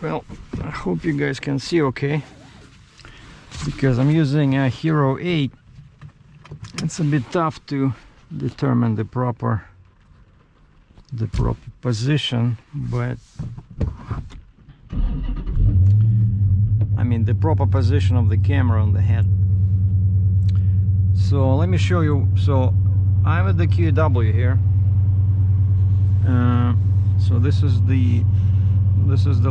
Well, I hope you guys can see okay, because I'm using a Hero 8. It's a bit tough to determine the proper position, but I mean the proper position of the camera on the head. So let me show you. So I'm at the QEW here. So this is the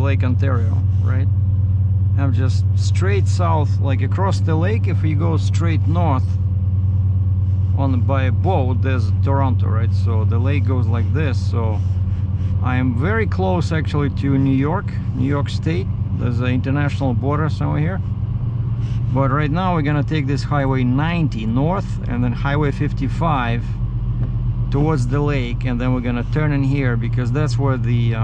Lake Ontario, right? I'm just straight south, like across the lake. If you go straight north by a boat, there's Toronto, right? So the lake goes like this. So I am very close actually to New York State. There's an international border somewhere here. But right now we're gonna take this Highway 90 north and then Highway 55 towards the lake, and then we're gonna turn in here because that's where the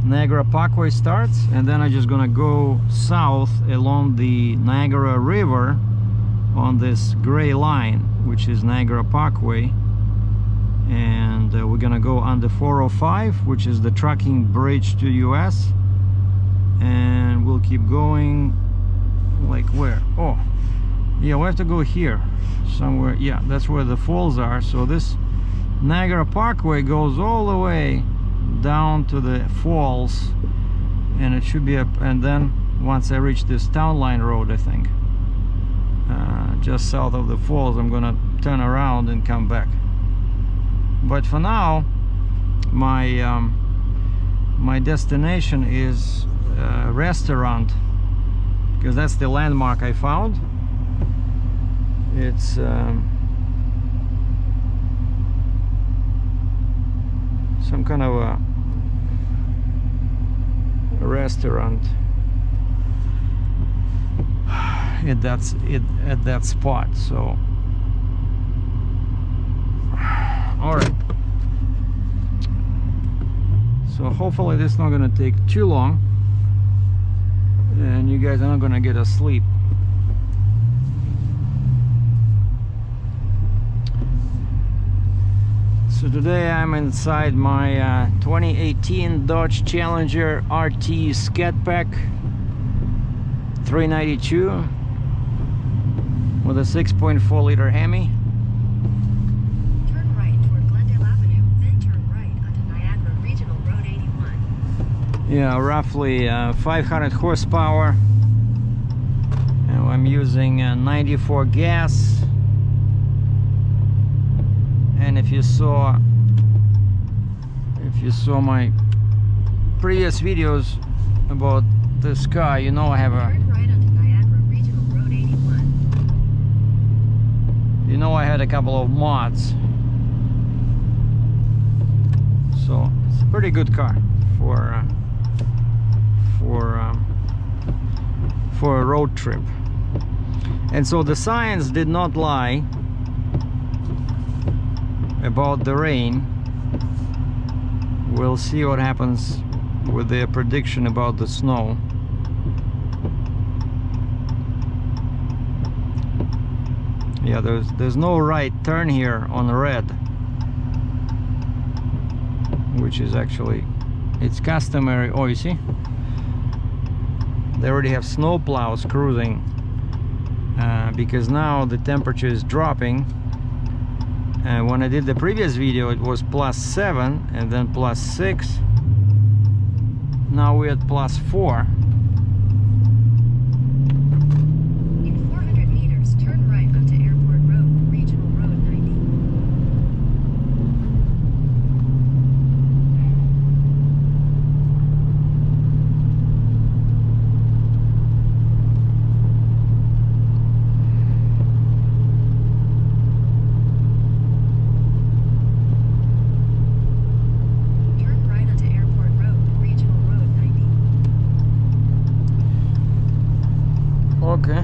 Niagara Parkway starts, and then I'm just gonna go south along the Niagara River on this gray line, which is Niagara Parkway, and we're gonna go under 405, which is the trucking bridge to US, and we'll keep going. Like where? Oh yeah, we have to go here somewhere. Yeah, that's where the falls are. So this Niagara Parkway goes all the way down to the falls, and it should be up, and then once I reach this Town Line Road, I think just south of the falls, I'm gonna turn around and come back. But for now my my destination is a restaurant, because that's the landmark I found. It's some kind of a restaurant at that spot. So all right, so hopefully this is not going to take too long and you guys are not going to get asleep. So today I'm inside my 2018 Dodge Challenger RT Scat Pack 392 with a 6.4 liter Hemi. Turn right toward Glendale Avenue, then turn right onto Niagara Regional Road 81. Yeah, roughly 500 horsepower. And I'm using 94 gas. And if you saw my previous videos about this car, you know I have a Turn right onto Niagara Regional Road 81. You know I had a couple of mods. So it's a pretty good car for a road trip. And so the science did not lie about the rain. We'll see what happens with their prediction about the snow. Yeah, there's no right turn here on red, which is actually, it's customary. Oh, you see, they already have snow plows cruising because now the temperature is dropping. And when I did the previous video, it was +7 and then +6. Now we're at +4. In 400 meters, turn right onto Airport Road, Regional Road 90. Turn right onto Airport Road, Regional Road 90. Okay.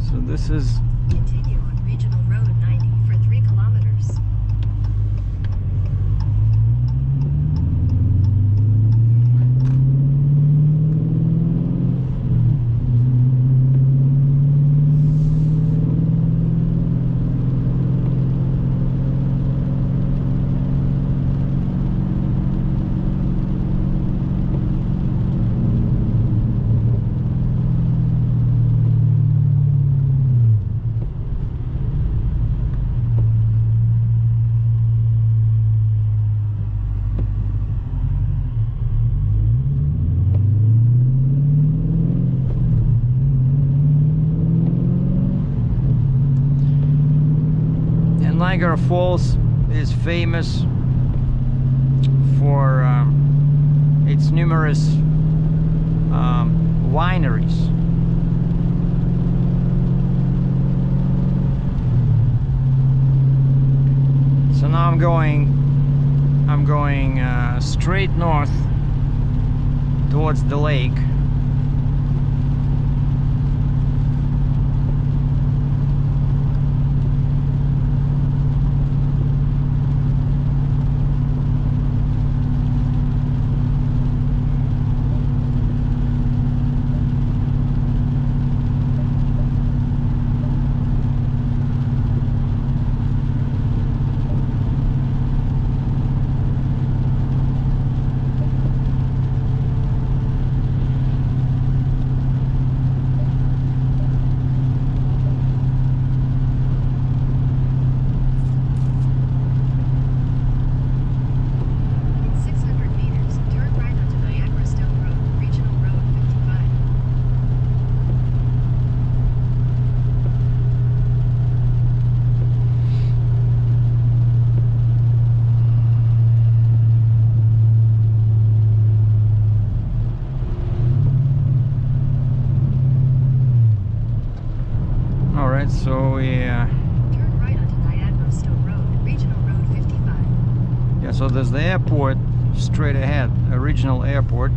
So this is, Continue on Regional Road 90 for 3 kilometers. Niagara Falls is famous for its numerous wineries. So now I'm going straight north towards the lake. So turn right onto Niagara Road, Regional Road 55. yeah, so there's the airport straight ahead, a regional airport.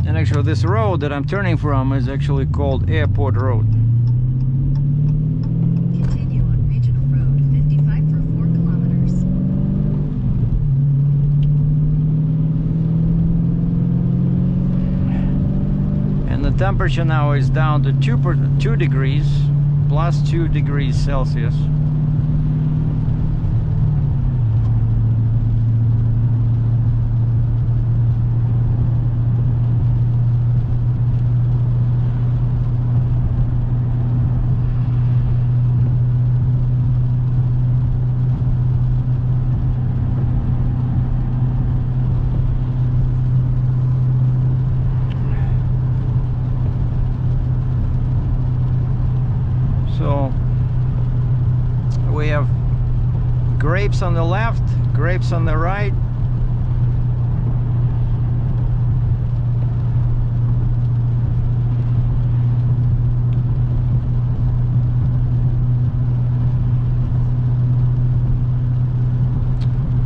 And actually this road that I'm turning from is actually called Airport Road. Continue on Regional Road 55 for 4 kilometers. And the temperature now is down to 2 degrees, plus 2 degrees Celsius. So we have grapes on the left, grapes on the right.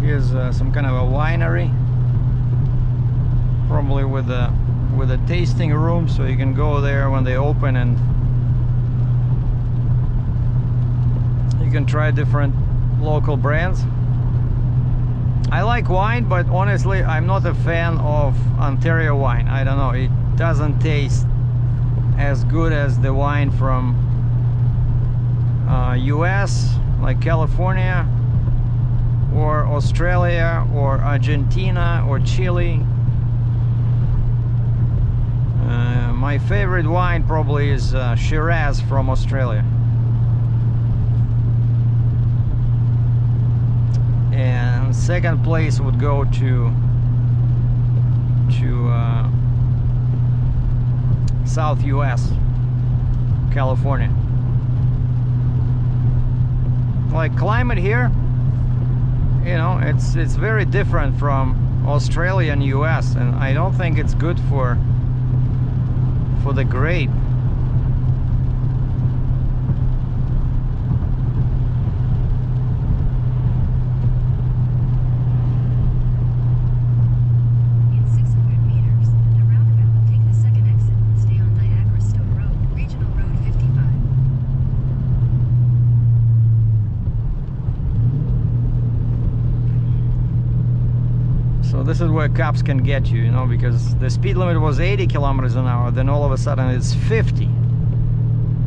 Here's some kind of a winery, probably with a tasting room, so you can go there when they open and you can try different local brands. I like wine, but honestly I'm not a fan of Ontario wine. I don't know, it doesn't taste as good as the wine from US, like California or Australia or Argentina or Chile. My favorite wine probably is Shiraz from Australia. And second place would go to South US, California. Like climate here, you know, it's very different from Australia and US, and I don't think it's good for the grape. This is where cops can get you, you know, because the speed limit was 80 kilometers an hour, then all of a sudden it's 50.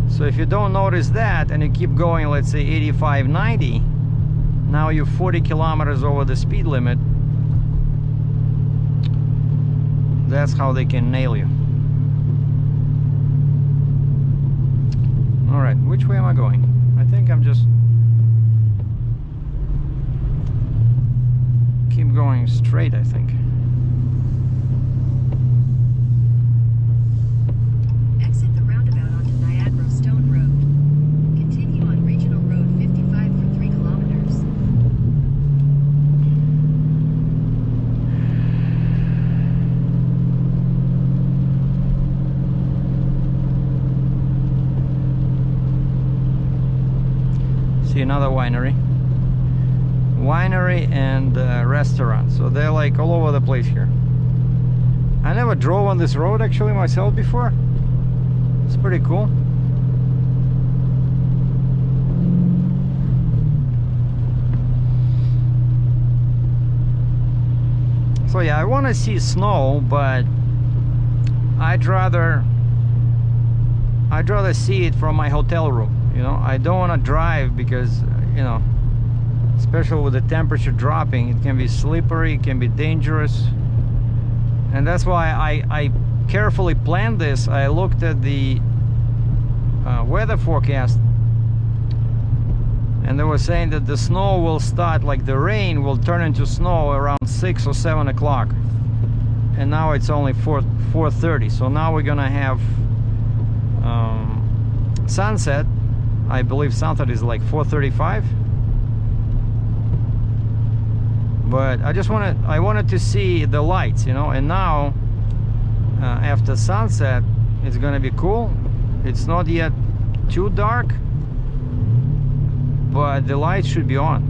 So if you don't notice that and you keep going, let's say 85, 90, now you're 40 kilometers over the speed limit. That's how they can nail you. All right, which way am I going? I think I'm just keep going straight, I think. Exit the See another winery and restaurant, so they're like all over the place here. I never drove on this road actually myself before. It's pretty cool. So yeah, I want to see snow, but I'd rather see it from my hotel room. You know, I don't want to drive because, you know, especially with the temperature dropping, it can be slippery, it can be dangerous. And that's why I carefully planned this. I looked at the weather forecast, and they were saying that the snow will start, like the rain will turn into snow around 6 or 7 o'clock. And now it's only 4:30. So now we're gonna have sunset. I believe sunset is like 4:35. But I wanted to see the lights, you know. And now after sunset, it's gonna be cool. It's not yet too dark, but the lights should be on.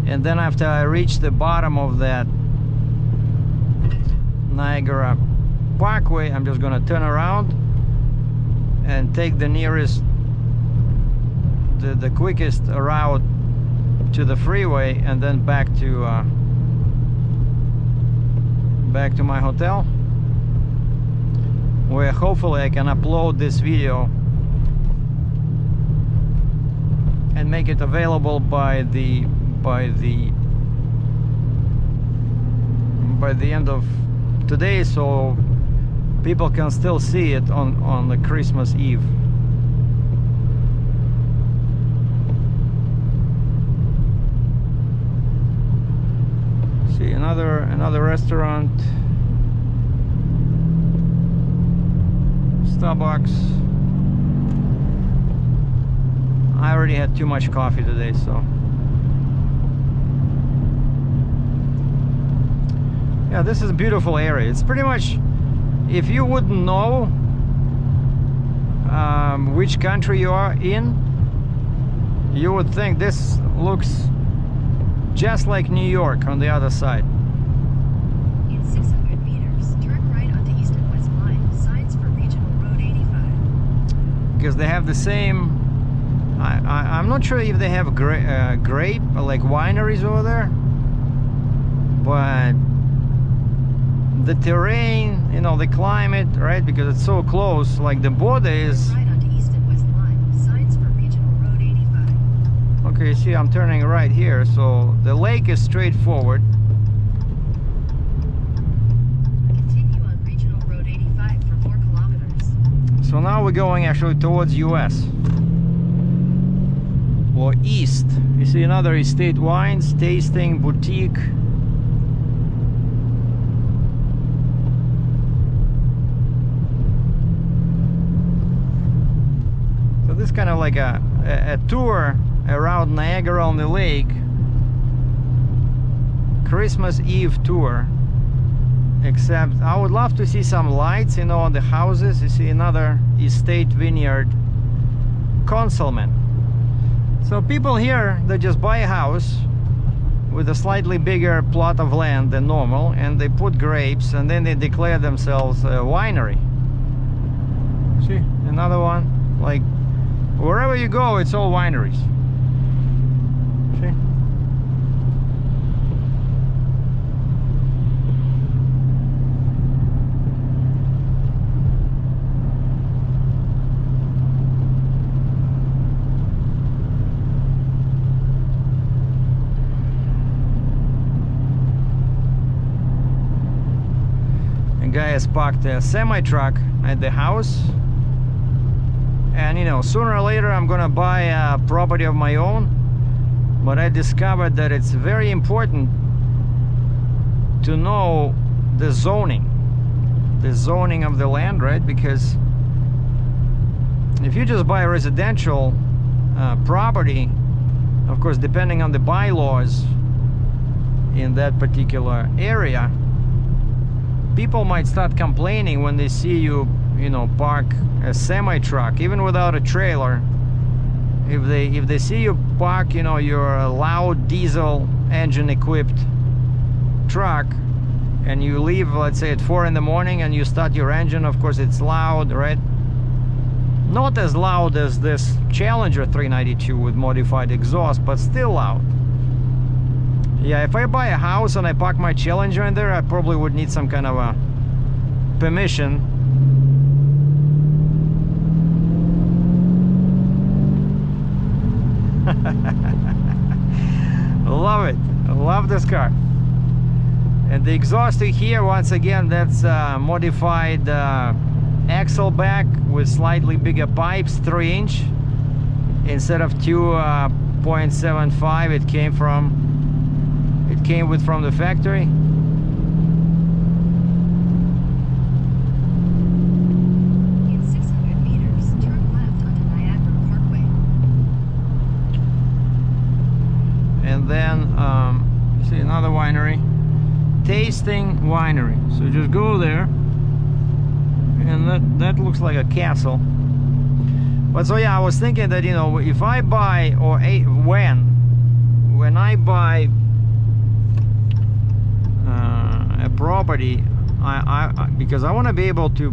And then after I reach the bottom of that Niagara Parkway, I'm just gonna turn around and take the nearest, the quickest route to the freeway, and then back to my hotel, where hopefully I can upload this video and make it available by the end of today, so people can still see it on the Christmas Eve. See another restaurant, Starbucks. I already had too much coffee today, so yeah, this is a beautiful area. It's pretty much, if you wouldn't know which country you are in, you would think this looks just like New York on the other side. In 600 meters, turn right onto East and West Line. Signs for Regional Road 85. Because they have the same. I'm not sure if they have grape like wineries over there, but the terrain, you know, the climate, right? Because it's so close, like the border is. Turn right onto East and West Line. Signs for Regional Road 85. Okay, see, I'm turning right here, so the lake is straightforward. Continue on Regional Road 85 for 4 kilometers. So now we're going actually towards US or east. You see another Estate Wines tasting boutique. So this is kind of like a tour around Niagara on the lake, Christmas Eve tour, except I would love to see some lights, you know, on the houses. You see another estate vineyard, Consulman. So people here, they just buy a house with a slightly bigger plot of land than normal, and they put grapes, and then they declare themselves a winery. See, another one. Like wherever you go, it's all wineries. See? A guy has parked a semi-truck at the house, and you know, sooner or later I'm gonna buy a property of my own. But I discovered that it's very important to know the zoning of the land, right? Because if you just buy a residential property, of course, depending on the bylaws in that particular area, people might start complaining when they see you you know, park a semi truck, even without a trailer, if they see you park, you know, your loud diesel engine equipped truck, and you leave, let's say at 4 in the morning, and you start your engine, of course it's loud, right? Not as loud as this Challenger 392 with modified exhaust, but still loud. Yeah, if I buy a house and I park my Challenger in there, I probably would need some kind of a permission. Love it. I love this car. And the exhaust you hear, once again, that's modified axle back with slightly bigger pipes, 3-inch instead of 2.75. It came from the factory. In 600 meters, turn left onto Niagara Parkway. And then see another winery, Tasting Winery. So just go there, and that looks like a castle. But so yeah, I was thinking that, you know, if I buy, or when I buy a property, I because I want to be able to,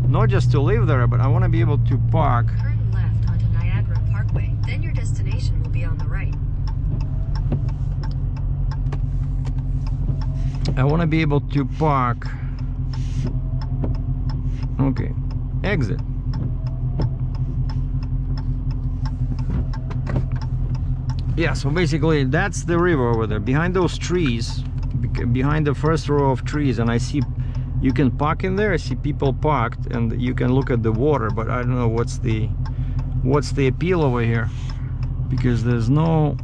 not just to live there, but I want to be able to park. Turn left onto Niagara Parkway, then your destination will be on the right. I want to be able to park. Okay, exit. Yeah, so basically that's the river over there, behind those trees, behind the first row of trees, and I see you can park in there. I see people parked, and you can look at the water, but I don't know what's the appeal over here, because there's no.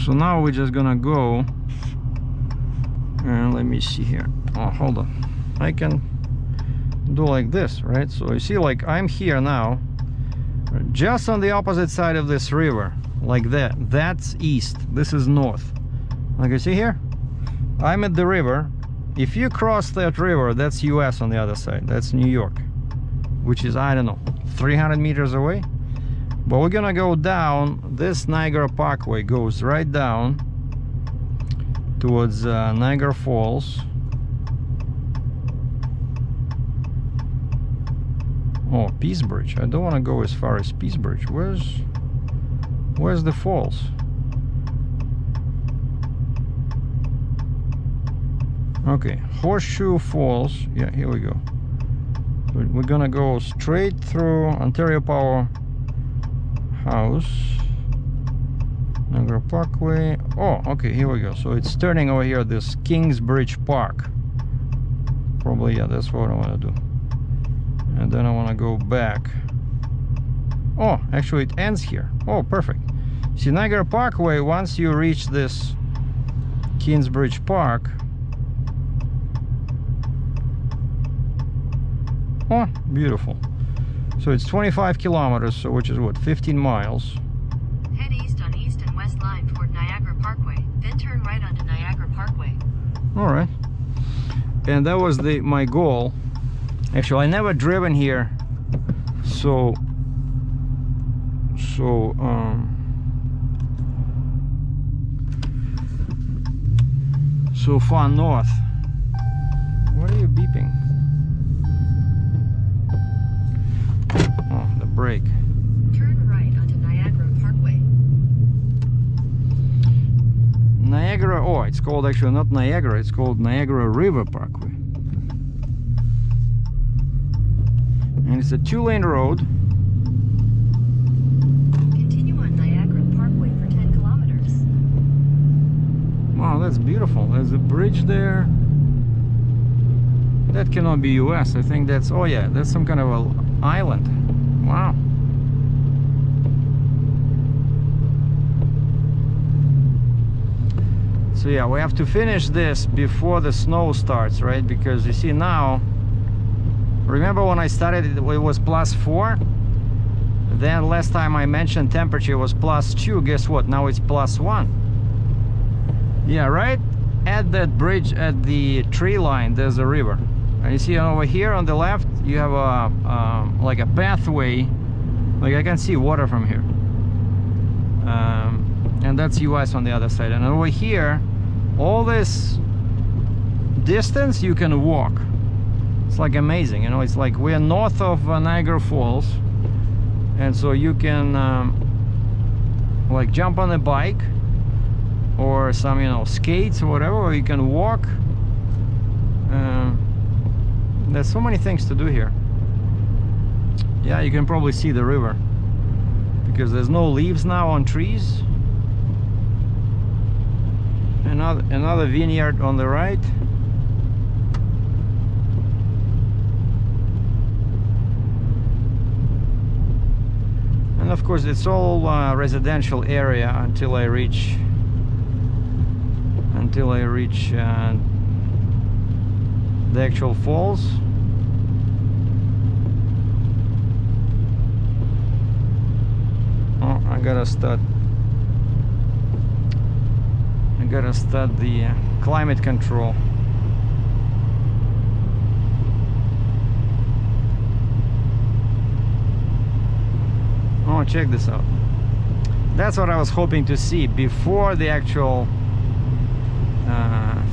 So now we're just gonna go, and let me see here. Oh, hold on, I can do like this, right? So you see, like, I'm here now, just on the opposite side of this river, like that. That's east, this is north. Like you see here, I'm at the river. If you cross that river, that's US on the other side, that's New York, which is, I don't know, 300 meters away. But we're gonna go down this Niagara Parkway, goes right down towards Niagara Falls. Oh, Peace Bridge. I don't want to go as far as Peace Bridge. Where's the falls? Okay, Horseshoe Falls. Yeah, here we go. We're gonna go straight through Ontario Power House, Niagara Parkway. Oh, okay, here we go. So it's turning over here, this Kingsbridge Park. Probably, yeah, that's what I want to do. And then I want to go back. Oh, actually it ends here. Oh, perfect. See, Niagara Parkway, once you reach this Kingsbridge Park. Oh, beautiful. So it's 25 kilometers, so which is what, 15 miles. Head east on East and West Line toward Niagara Parkway, then turn right onto Niagara Parkway. All right. And that was my goal. Actually, I never driven here so far north. What are you beeping? Oh, the brake. Turn right onto Niagara Parkway. Niagara, oh, it's called actually not Niagara, it's called Niagara River Parkway. And it's a 2-lane road. Continue on Niagara Parkway for 10 kilometers. Wow, that's beautiful. There's a bridge there. That cannot be US. I think that's, oh yeah, that's some kind of an island. Wow. So yeah, we have to finish this before the snow starts, right? Because you see now, remember when I started it was +4? Then last time I mentioned temperature was +2. Guess what? Now it's +1. Yeah, right at that bridge, at the tree line, there's a river. And you see over here on the left, you have a like a pathway. Like I can see water from here. And that's US on the other side. And over here, all this distance you can walk. It's like amazing, you know. It's like we're north of Niagara Falls, and so you can like jump on a bike or some, you know, skates or whatever, or you can walk. There's so many things to do here. Yeah, you can probably see the river because there's no leaves now on trees. Another vineyard on the right. And of course it's all residential area until I reach the actual falls. Oh, I gotta start the climate control. Oh, check this out. That's what I was hoping to see before the actual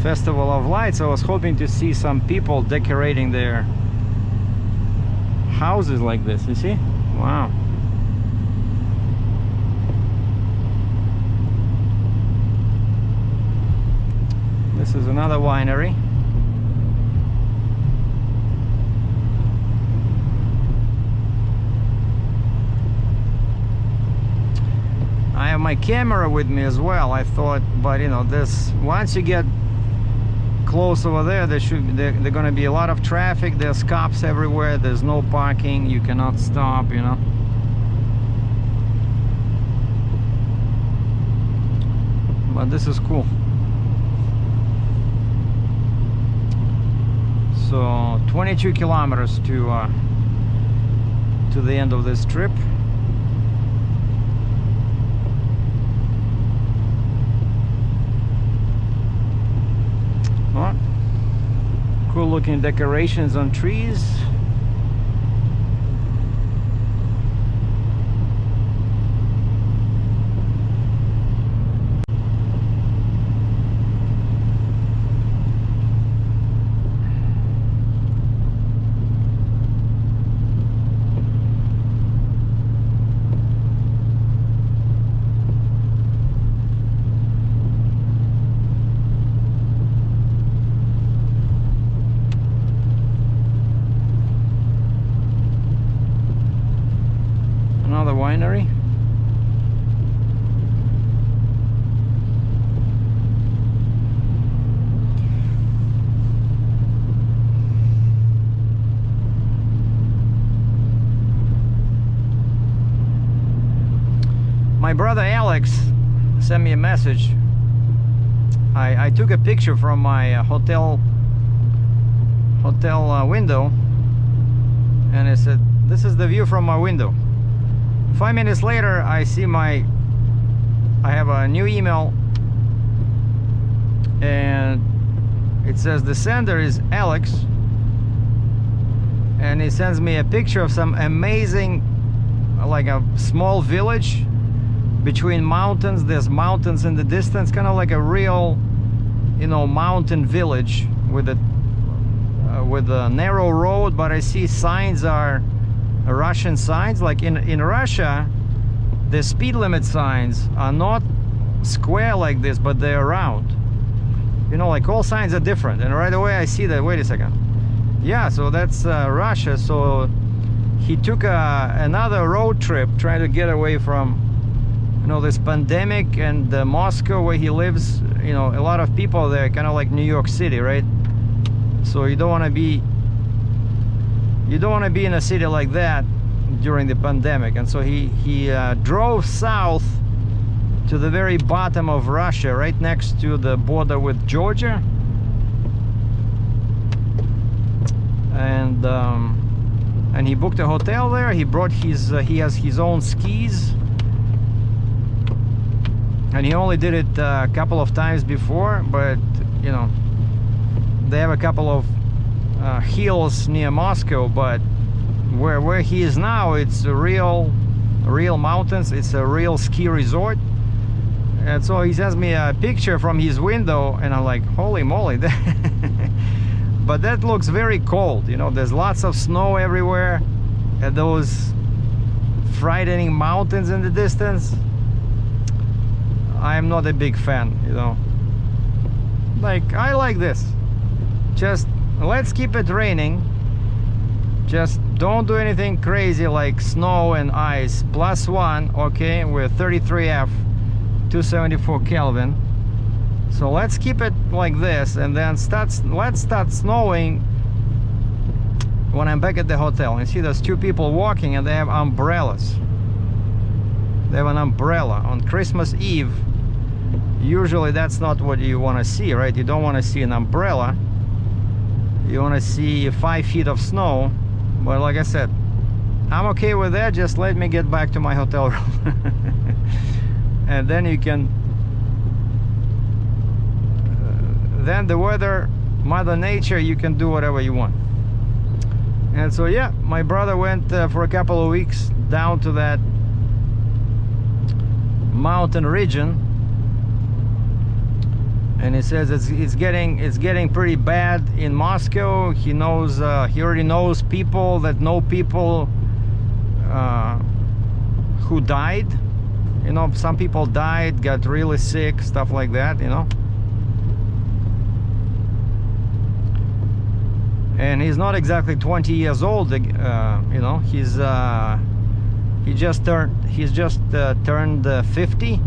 Festival of Lights. I was hoping to see some people decorating their houses like this. You see? Wow. This is another winery. I have my camera with me as well, I thought, but you know, this, once you get close over there, there's gonna be a lot of traffic. There's cops everywhere, there's no parking, you cannot stop, you know. But this is cool. So 22 kilometers to the end of this trip. Oh, cool looking decorations on trees. Another winery. My brother Alex sent me a message. I took a picture from my hotel window, and it said, "This is the view from my window." 5 minutes later, I have a new email, and it says the sender is Alex, and he sends me a picture of some amazing, like a small village between mountains. There's mountains in the distance, kind of like a real, you know, mountain village with a narrow road, but I see signs are Russian signs. Like in Russia, the speed limit signs are not square like this, but they're round. You know, like all signs are different. And right away I see that, wait a second. Yeah, so that's Russia. So he took another road trip trying to get away from, you know, this pandemic, and Moscow where he lives, you know, a lot of people there, kind of like New York City, right? So you don't want to be in a city like that during the pandemic. And so he drove south to the very bottom of Russia, right next to the border with Georgia, and he booked a hotel there. He brought his he has his own skis, and he only did it a couple of times before, but you know, they have a couple of hills near Moscow, but where he is now, it's a real mountains. It's a real ski resort. And so he sends me a picture from his window, and I'm like, holy moly. But that looks very cold, you know. There's lots of snow everywhere, and those frightening mountains in the distance. I'm not a big fan, you know. Like, I like this. Just let's keep it raining. Just don't do anything crazy like snow and ice. +1, okay, we're 33F, 274 Kelvin. So let's keep it like this, and then let's start snowing when I'm back at the hotel. You see there's two people walking, and they have umbrellas. They have an umbrella on Christmas Eve. Usually that's not what you want to see, right? You don't want to see an umbrella. You want to see 5 feet of snow. But like I said, I'm okay with that. Just let me get back to my hotel room. And then you can then the weather, Mother Nature, you can do whatever you want. And so yeah, my brother went for a couple of weeks down to that mountain region, and he says it's getting pretty bad in Moscow. He knows he already knows people that know people who died. You know, some people died, got really sick, stuff like that, you know. And he's not exactly 20 years old, you know. He's just turned 50,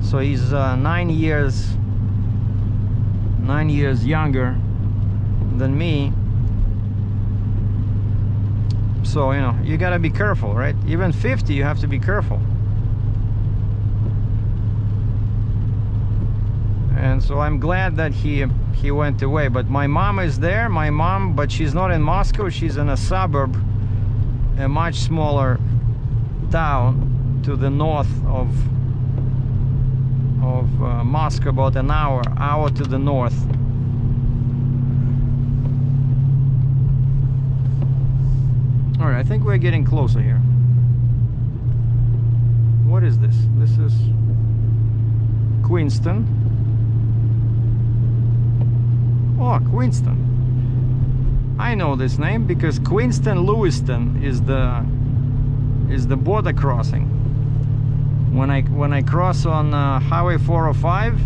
so he's 9 years younger than me. So, you know, you gotta be careful, right? Even 50, you have to be careful. And so I'm glad that he went away. But my mom is there, but she's not in Moscow. She's in a suburb, a much smaller town to the north of Moscow, about an hour to the north. All right, I think we're getting closer here. What is this? This is Queenston. Oh, Queenston. I know this name because Queenston-Lewiston is the border crossing. When I cross on Highway 405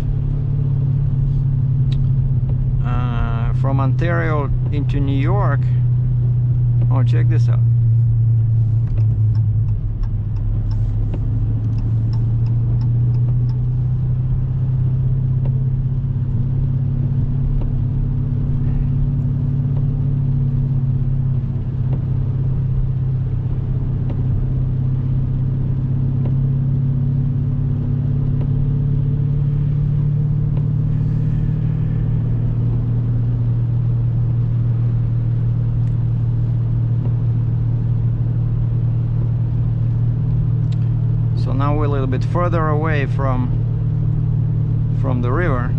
from Ontario into New York. Oh, check this out. Now we're a little bit further away from the river,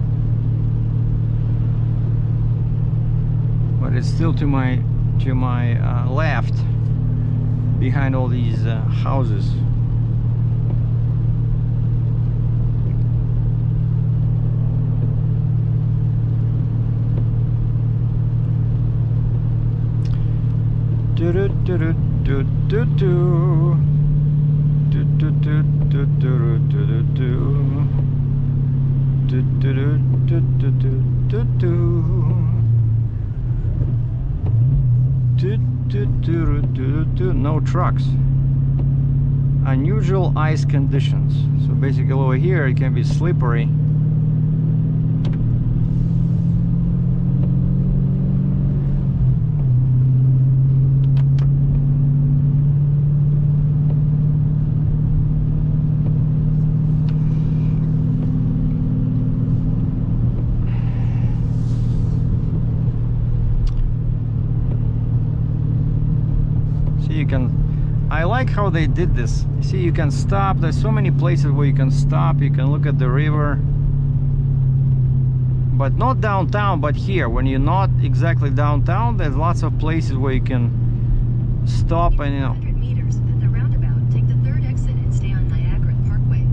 but it's still to my left, behind all these houses. Do do do do do do. No trucks. Unusual ice conditions. So basically over here it can be slippery. I like how they did this. You see, you can stop. There's so many places where you can stop. You can look at the river. but not downtown, but here when you're not exactly downtown, there's lots of places where you can stop and, you know. 100 meters at the roundabout, take the third exit and stay on Niagara Parkway.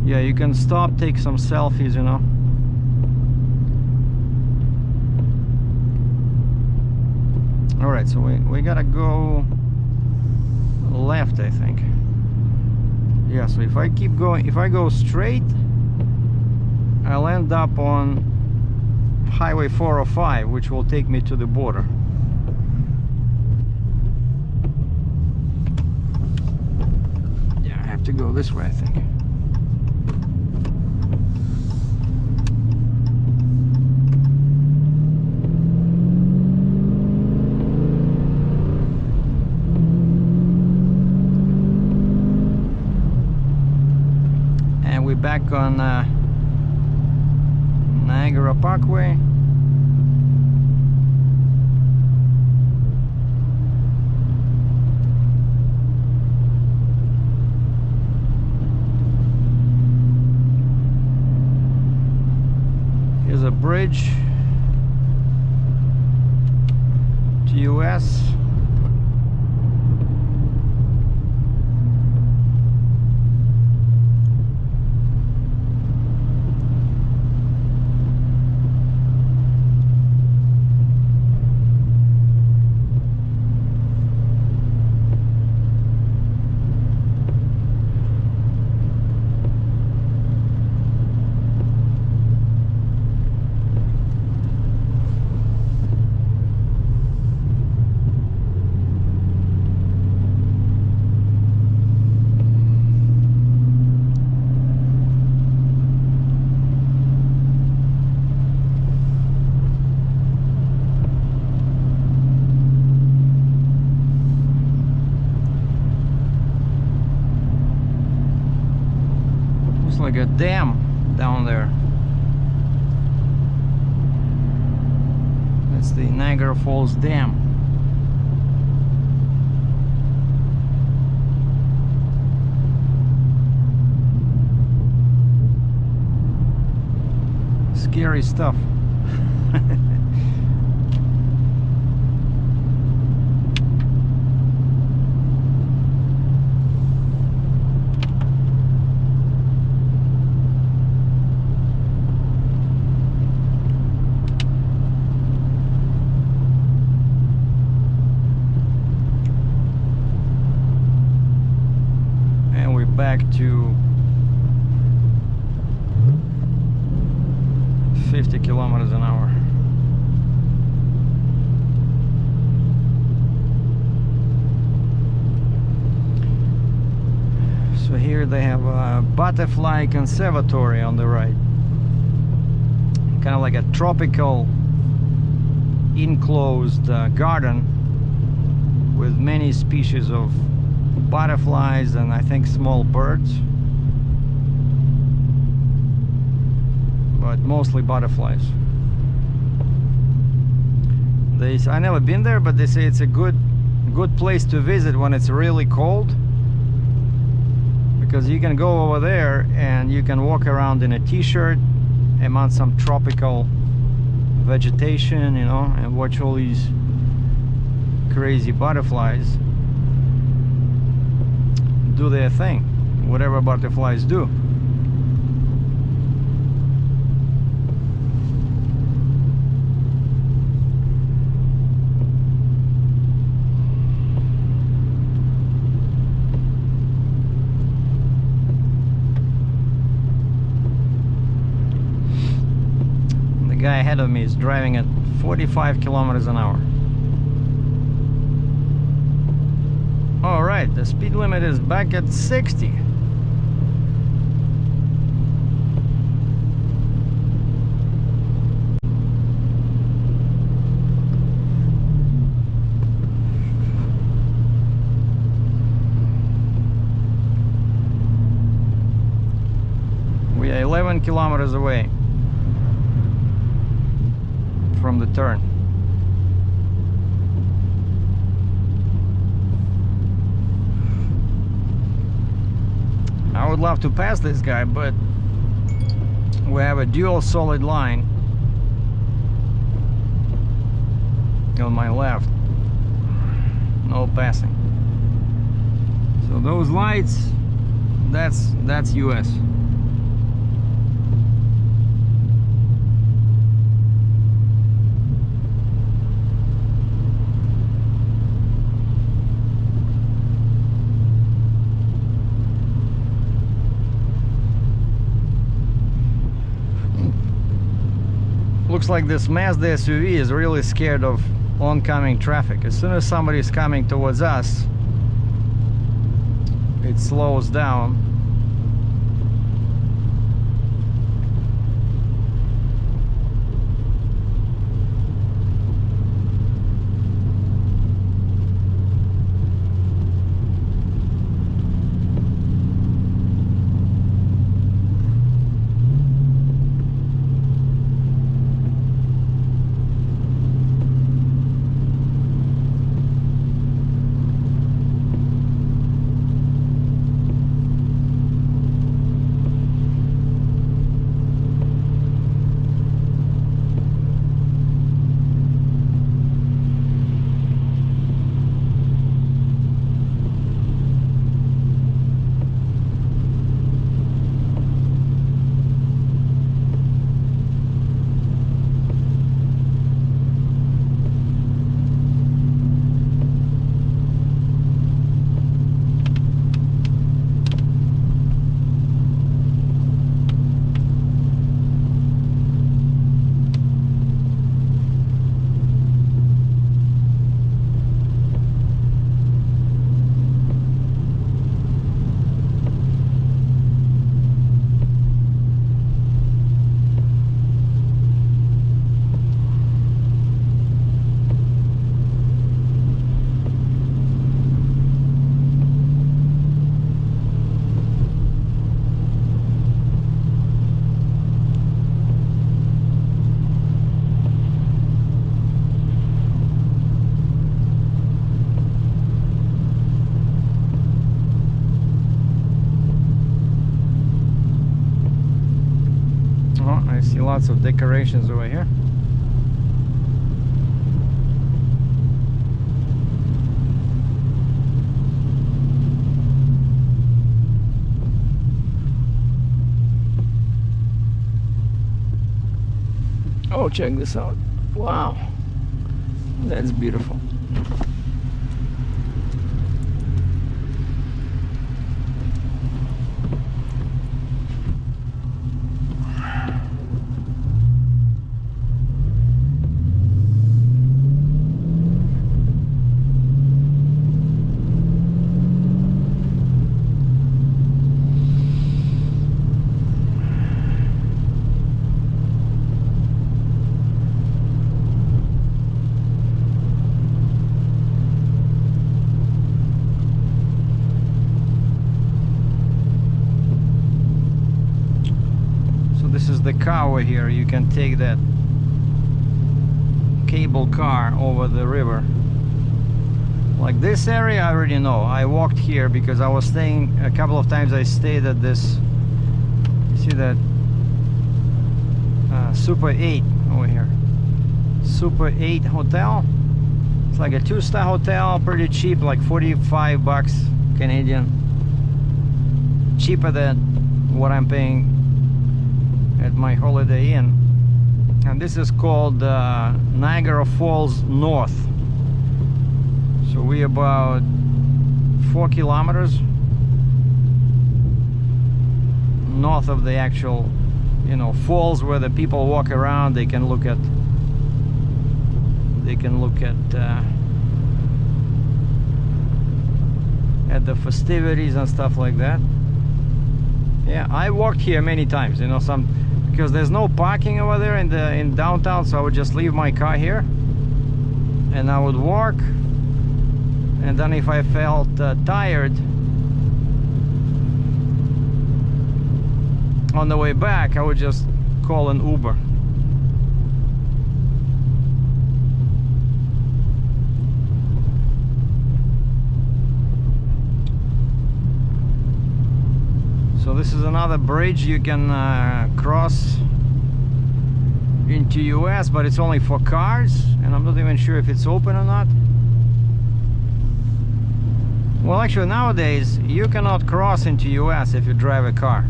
Yeah, you can stop, take some selfies, you know. All right, so we gotta go left, I think. Yeah, so if I keep going, if I go straight, I'll end up on Highway 405, which will take me to the border. Yeah, I have to go this way, I think. And we're back on Niagara Parkway. Here's a bridge to US. Like a dam down there. That's the Niagara Falls Dam. Scary stuff. Back to 50 kilometers an hour. So here they have a butterfly conservatory on the right, kind of like a tropical enclosed garden with many species of butterflies and I think small birds, but mostly butterflies. I never been there, but they say it's a good place to visit when it's really cold, because you can go over there and you can walk around in a t-shirt among some tropical vegetation, you know, and watch all these crazy butterflies do their thing, whatever butterflies do. The guy ahead of me is driving at 45 kilometers an hour. All right, the speed limit is back at 60. We are 11 kilometers away from the turn. I would love to pass this guy, but we have a dual solid line on my left. No passing. So those lights, that's US. Looks like this Mazda SUV is really scared of oncoming traffic. As soon as somebody is coming towards us, it slows down. I see lots of decorations over here. Oh, check this out. Wow, that's beautiful. This is the car over here. You can take that cable car over the river. Like this area I already know. I walked here because I was staying a couple of times. I stayed at this, you see that Super 8 over here. Super 8 hotel. It's like a 2-star hotel, pretty cheap, like 45 bucks Canadian. Cheaper than what I'm paying at my Holiday Inn. And this is called Niagara Falls North. So we about 4 kilometers north of the actual, you know, falls where the people walk around. They can look at the festivities and stuff like that. Yeah, I walked here many times, you know, because there's no parking over there in downtown, so I would just leave my car here and I would walk, and then if I felt tired on the way back, I would just call an Uber. So this is is another bridge you can cross into US, but it's only for cars, and I'm not even sure if it's open or not. Well, actually nowadays you cannot cross into US if you drive a car.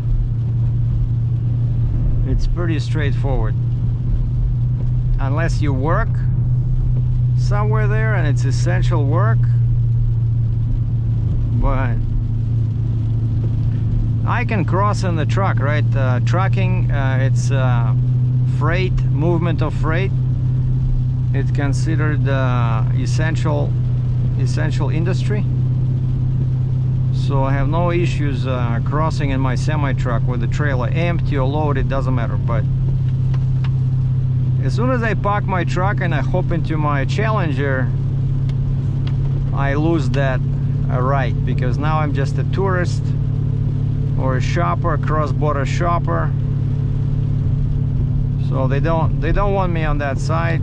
It's pretty straightforward, unless you work somewhere there and it's essential work. But I can cross in the truck, right? Trucking, it's freight, movement of freight. It's considered essential industry. So I have no issues crossing in my semi-truck with the trailer, empty or loaded, doesn't matter. But as soon as I park my truck and I hop into my Challenger, I lose that right, because now I'm just a tourist or a shopper, cross-border shopper. So they don't want me on that side.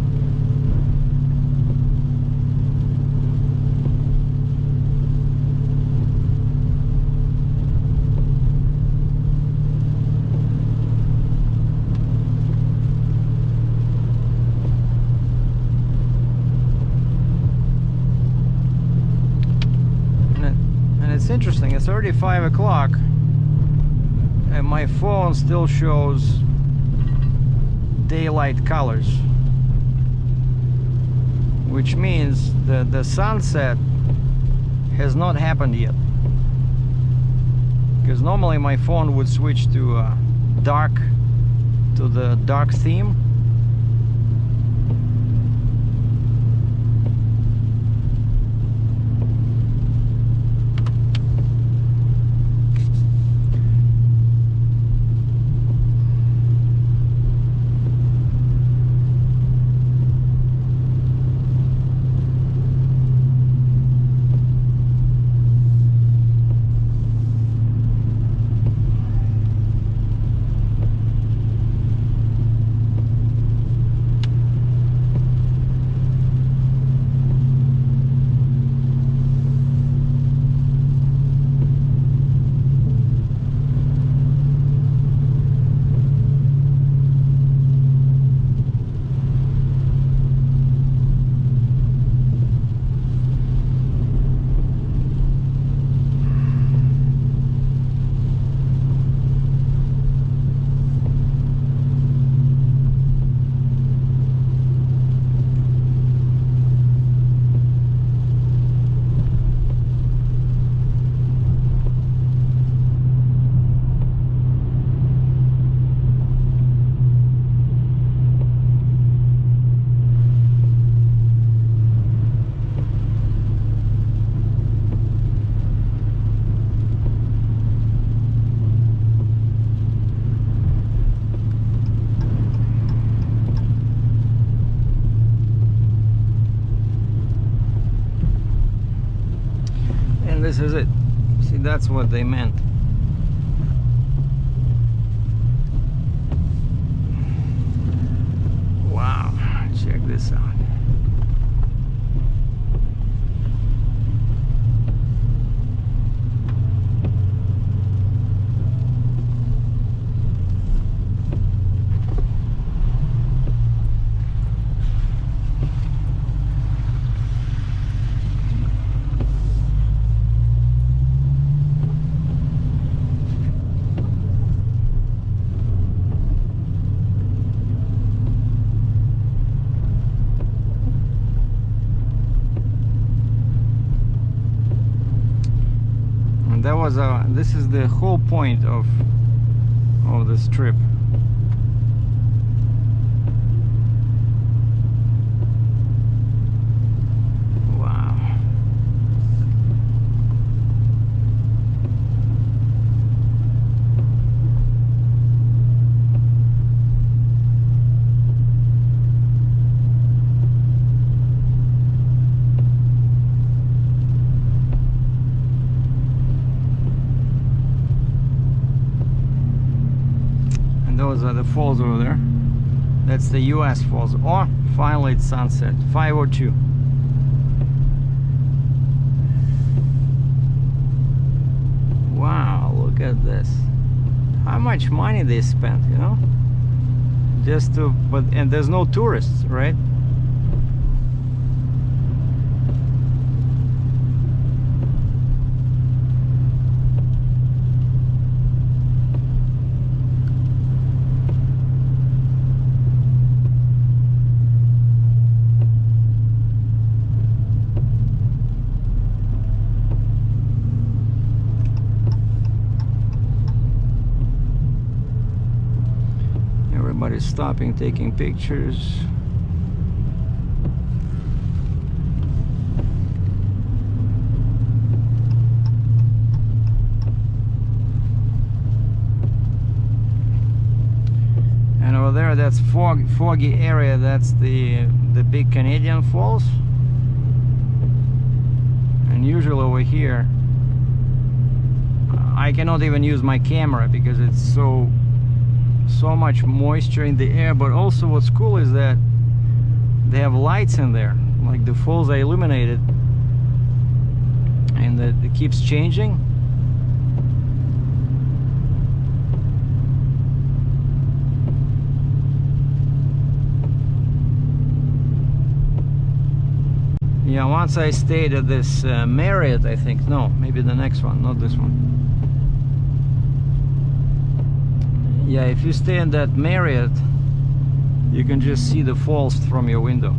It's interesting, it's already 5 o'clock and my phone still shows daylight colors, which means the sunset has not happened yet, because normally my phone would switch to the dark theme. This is it. See, that's what they meant. Wow, check this out. That was this is the whole point of this trip. Wow. Those are the falls over there. That's the US falls. Oh, finally it's sunset. 5:02. Wow, look at this. much money they spent, you know, just to, and there's no tourists, right? Everybody's stopping, taking pictures. And over there, that's foggy area. That's the big Canadian Falls. And usually over here, I cannot even use my camera because it's so much moisture in the air. But also what's cool is that they have lights in there, like the falls are illuminated, and that it keeps changing. Yeah, once I stayed at this Marriott, I think. No, maybe the next one, not this one. Yeah, if you stay in that Marriott, you can just see the falls from your window.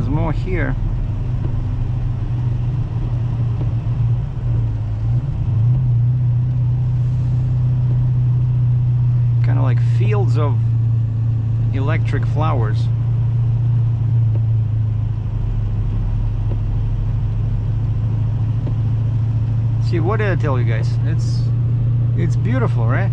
More here. Kind of like fields of electric flowers. See, what did I tell you guys? It's beautiful, right?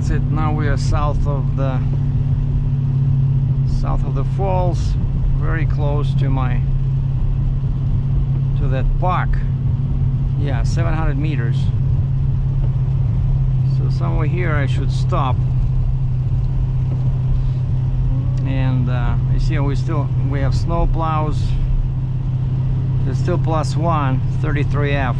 that's it. Now we are south of the falls, very close to that park. Yeah, 700 meters. So somewhere here I should stop. And you see we have snow plows. There's still +1, 33F.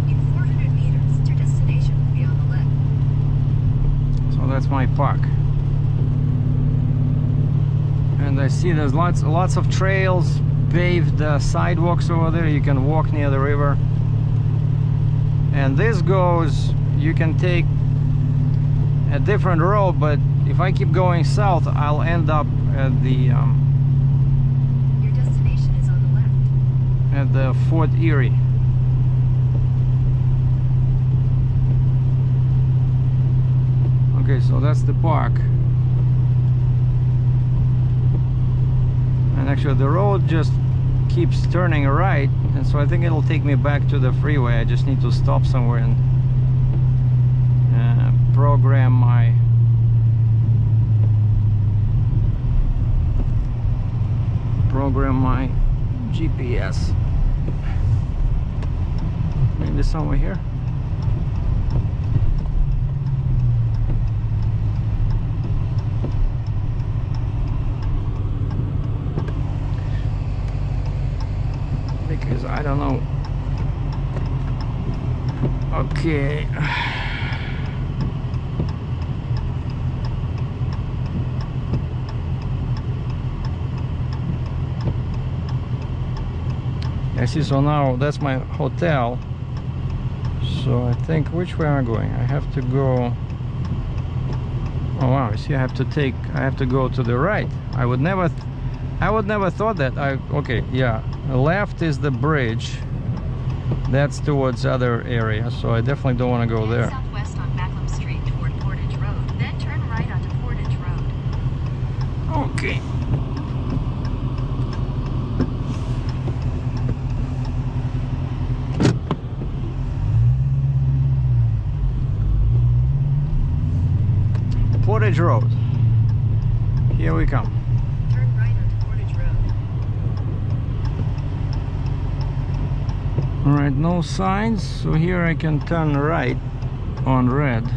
In 400 meters, your destination will be on the left. So that's my park. And I see there's lots of trails, paved sidewalks over there. You can walk near the river. And this goes, you can take a different road, but if I keep going south, I'll end up at the Your destination is on the left. at the Fort Erie. Okay, so that's the park. And actually the road just keeps turning right, and so I think it'll take me back to the freeway. I just need to stop somewhere and program my GPS. Maybe somewhere here. Because I don't know. Okay. I see, so now that's my hotel. So I think, which way am I going? I have to go. Oh wow, you see, I have to go to the right. I would never thought that. Okay, yeah. Left is the bridge. That's towards other area, so I definitely don't want to go there. Southwest on Macklem Street toward Portage Road, then turn right onto Portage Road. Okay. Portage Road. Here we come. Turn right onto Portage Road. Alright, no signs, so here I can turn right on red.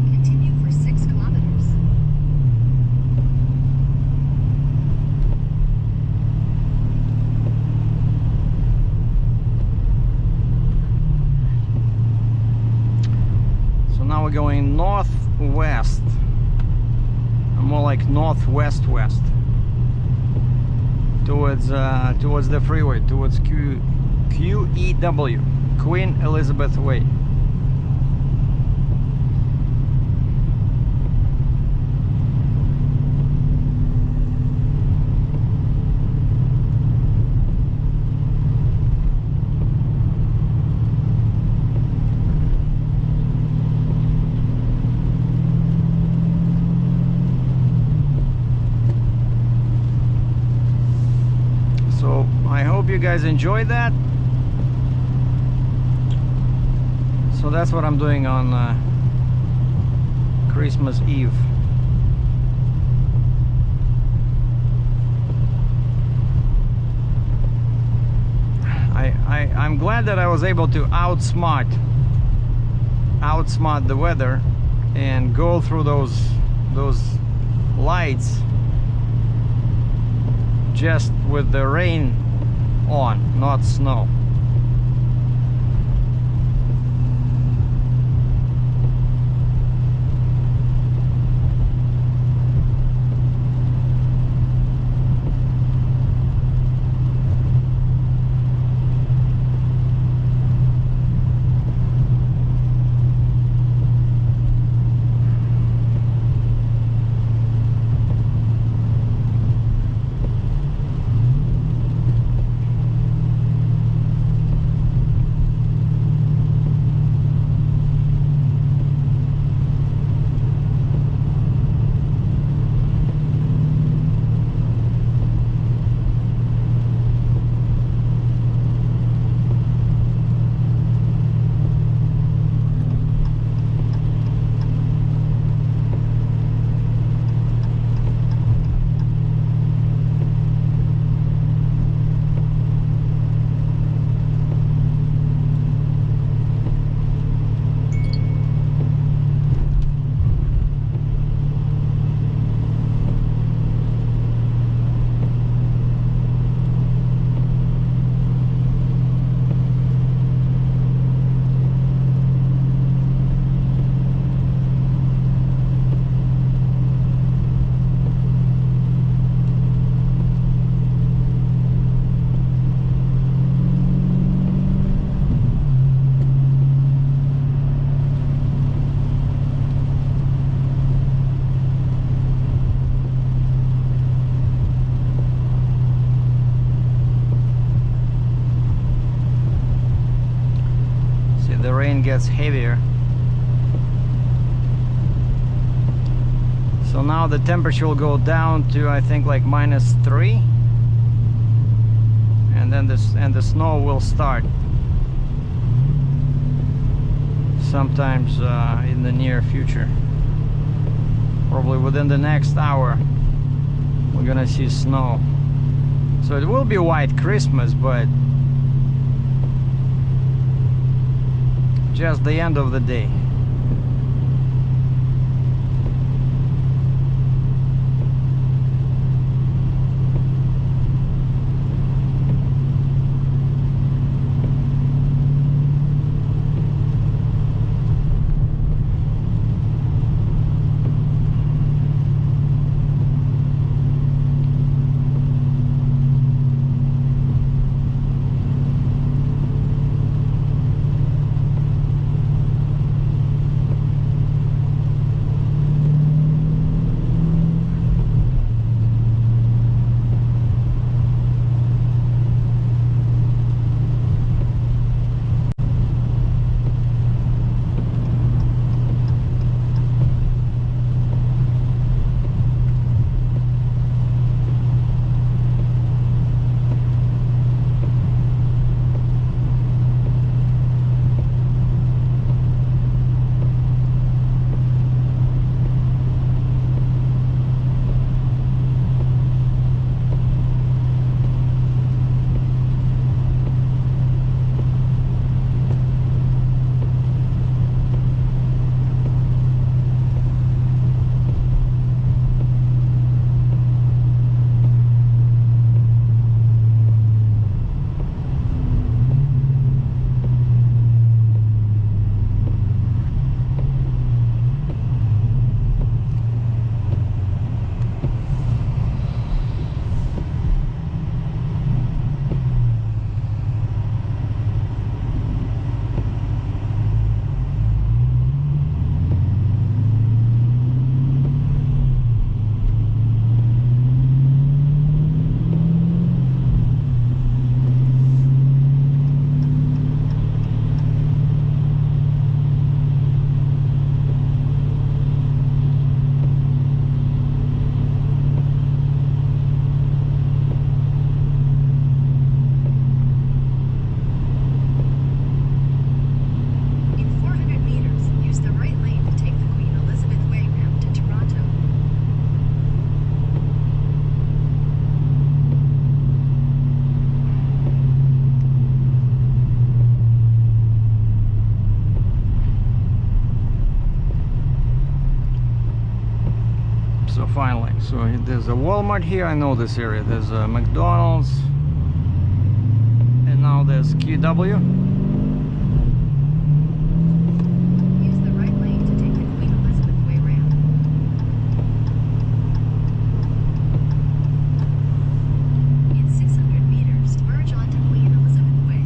Continue for 6 kilometers. So now we're going northwest, more like northwest-west, towards the freeway, towards QEW, Queen Elizabeth Way. So I hope you guys enjoyed that. So that's what I'm doing on Christmas Eve. I'm glad that I was able to outsmart the weather and go through those lights just with the rain on, not snow. the rain gets heavier. So now the temperature will go down to, I think, like -3, and then the snow will start sometimes in the near future. Probably within the next hour we're gonna see snow. So it will be white Christmas, but just the end of the day. Finally, so there's a Walmart here. I know this area. There's a McDonald's, and now there's QW. Use the right lane to take the Queen Elizabeth Way ramp. In 600 meters, merge onto Queen Elizabeth Way.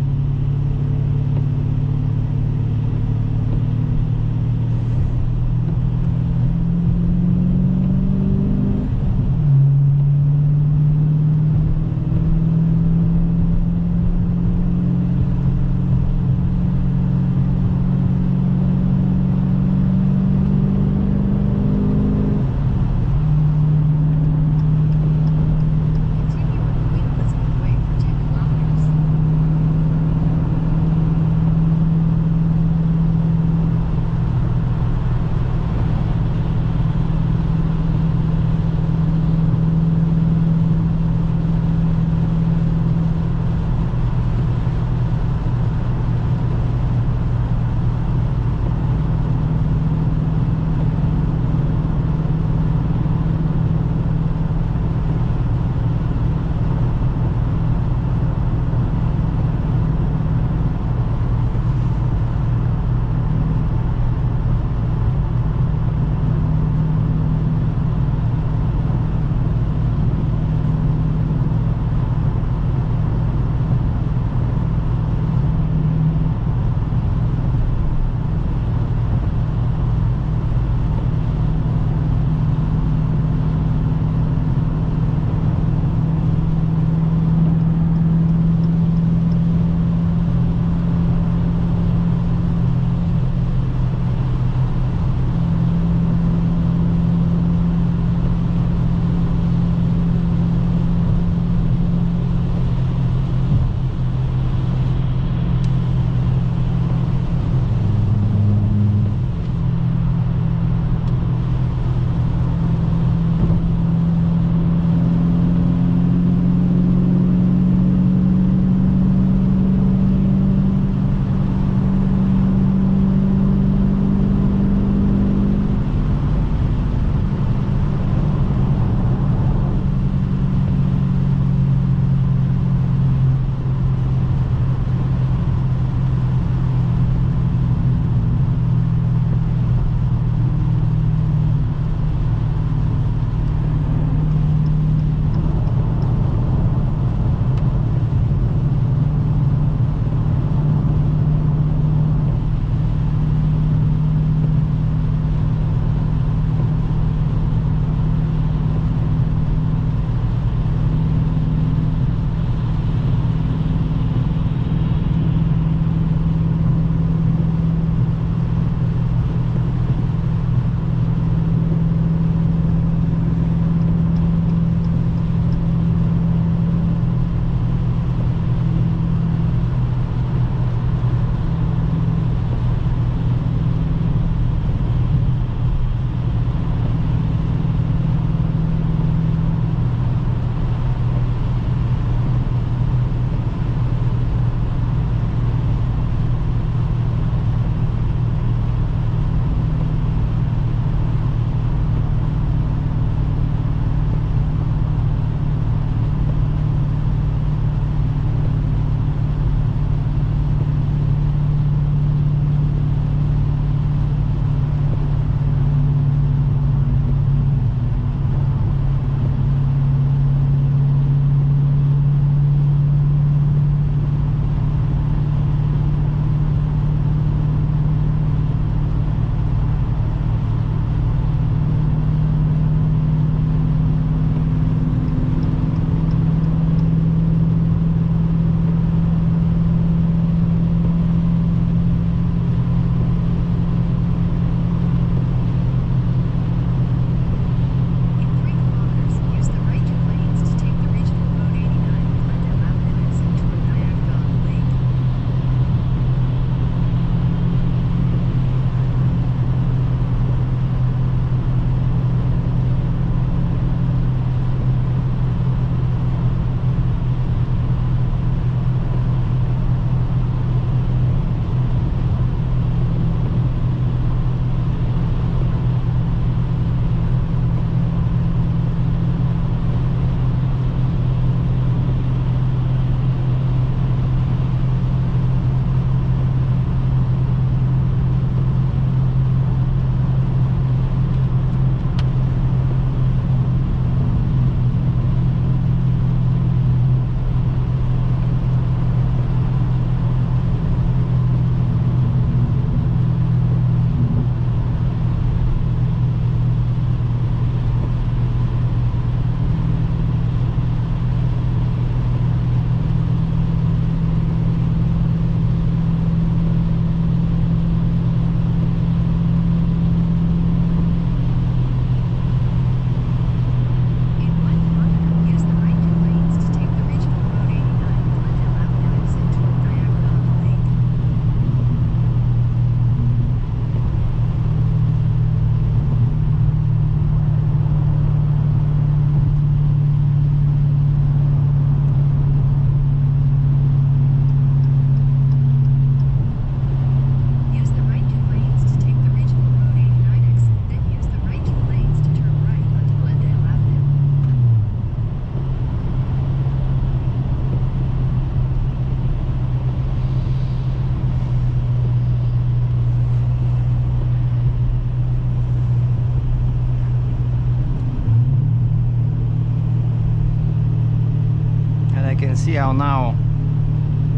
see how now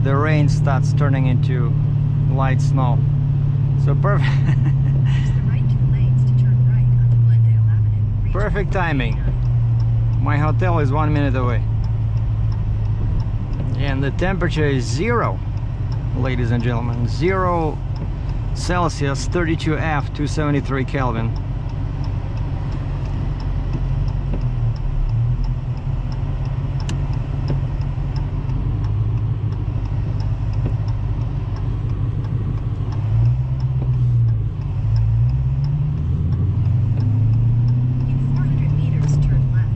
the rain starts turning into light snow. So perfect. Use the right 2 lanes to turn right onto Glendale Avenue. Regional Perfect Road timing. 89. My hotel is 1 minute away. And the temperature is 0, ladies and gentlemen. 0 Celsius, 32 F, 273 Kelvin. In 400 meters, turn left.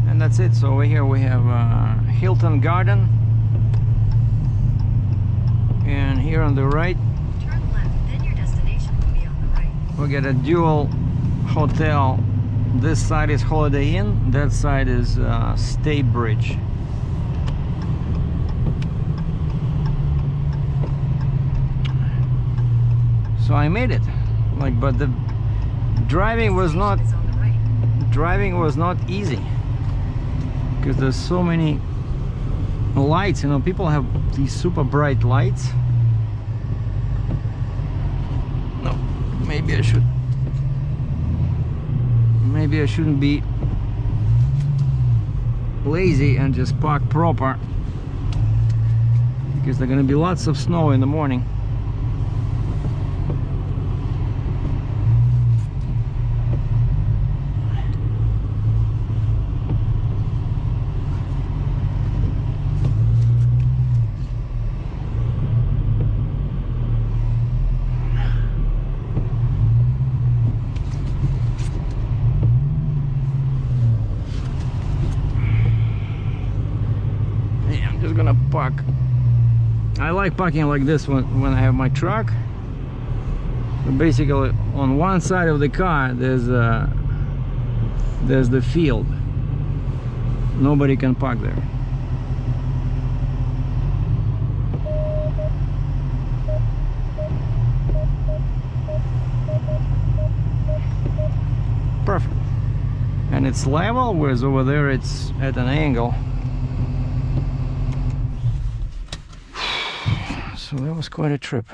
And that's it. So over here we have Hilton Garden, and here on the right Turn left, then your destination will be on the right. we get a dual hotel. This side is Holiday Inn, that side is Stay Bridge. So I made it, like, but the driving was not Is on the right. easy because there's so many lights. You know, people have these super bright lights. No, maybe I shouldn't be lazy and just park proper, because there's gonna be lots of snow in the morning. Gonna park. I like parking like this when I have my truck. So basically on one side of the car there's the field. Nobody can park there. Perfect. And it's level, whereas over there it's at an angle. So that was quite a trip.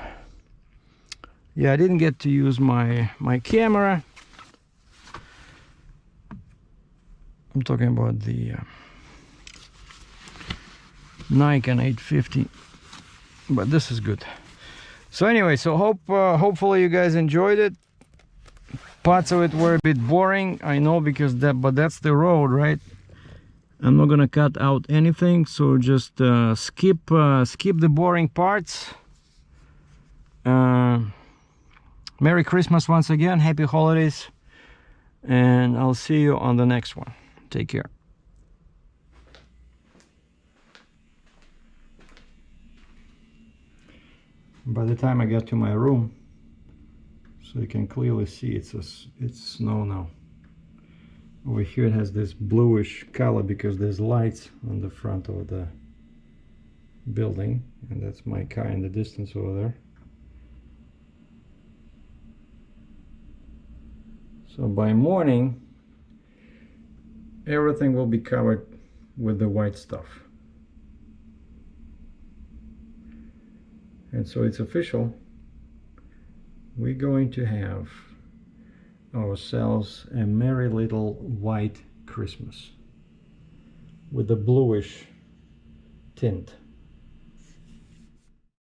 Yeah, I didn't get to use my camera. I'm talking about the Nikon 850, but this is good. So anyway, so hopefully you guys enjoyed it. Parts of it were a bit boring, I know, because that's the road, right? I'm not gonna cut out anything, so just skip the boring parts. Merry Christmas once again, happy holidays, and I'll see you on the next one. Take care. By the time I get to my room, so you can clearly see it's snow now. Over here it has this bluish color because there's lights on the front of the building, and that's my car in the distance over there. So by morning everything will be covered with the white stuff, and so it's official. We're going to have ourselves a merry little white Christmas with a bluish tint.